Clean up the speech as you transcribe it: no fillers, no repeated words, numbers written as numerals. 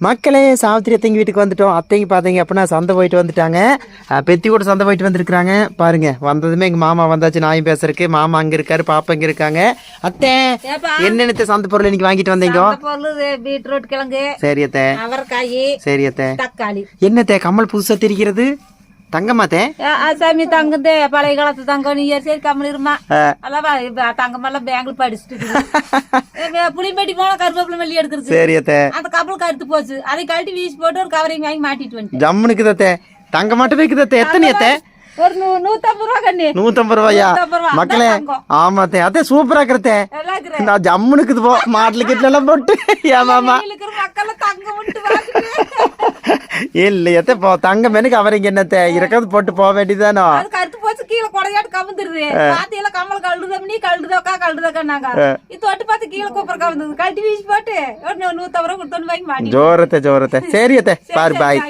மக்களே சாவித்திரி அத்தைங்க வீட்டுக்கு வந்துட்டோம். அத்தைங்க பார்த்தீங்க அப்படின்னா சந்தை போயிட்டு வந்துட்டாங்க. பெத்தி கூட சந்தை போயிட்டு வந்துருக்குறாங்க. பாருங்க வந்ததுமே எங்கள் மாமா வந்தாச்சு. நாயும் பேசுறதுக்கு மாமா அங்கே இருக்காரு, பாப்பா இங்கே இருக்காங்க. அத்தை என்னென்ன சந்தை பொருள் இன்னைக்கு வாங்கிட்டு வந்தீங்க? பீட்ரூட் கிழங்கு, சரி அத்தை. அவரைக்காய், சரி அத்தை. தக்காளி. என்னத்தை கம்மல் புதுசா தெரிகிறது? தங்கமாத்தே சாமி தங்குதே, பழைய காலத்து தங்கம். நீ சரி கம்மல் இருமா தங்கமெல்லாம் பேங்க்ல படிச்சுட்டு புளிப்பட்டி போன கருவேப்பிலை மல்லி எடுக்கிறது. சரி அத்தை. அந்த கப்பல் கருத்து போச்சு, அதை கழட்டி வீசி போட்டு ஒரு கவரையும் வாங்கி மாட்டிட்டு வந்து ஜம்முனுக்கு அத்தை. தங்க மட்டும் வைக்குது அத்தை. எத்தனை அத்தை? ஒரு 150 ரூபா கண்ணு. 150 ரூபாயா மக்களே? ஆமா அத்தை. அத்தை சூப்பரா இருக்கிறதே. நான் ஜம்முனுக்குது போ மாடல் கிட்ட எல்லாம் போட்டு ஏமாமா இல்லையத்த போ தங்கம் எனக்கு அவரைங்க என்னத்த இருக்கிறது போட்டு போக வேண்டியதானோ. கருத்து போச்சு கீழே கொடையாட்டு கவுந்துருது. பாத்தியில கம்மல் கழுதுதா கழுதுதாக்கா கழுதுதாக்கா இது தொட்டு பார்த்து கீழே கூப்பர் கவுந்தது கழட்டி வீசி போட்டு ஒரு 150 ரூபா கொடுத்தோன்னு வாங்கி மாட்டி ஜோரத்தை ஜோரத்தை. சரி அத்தை பாரு பாய்.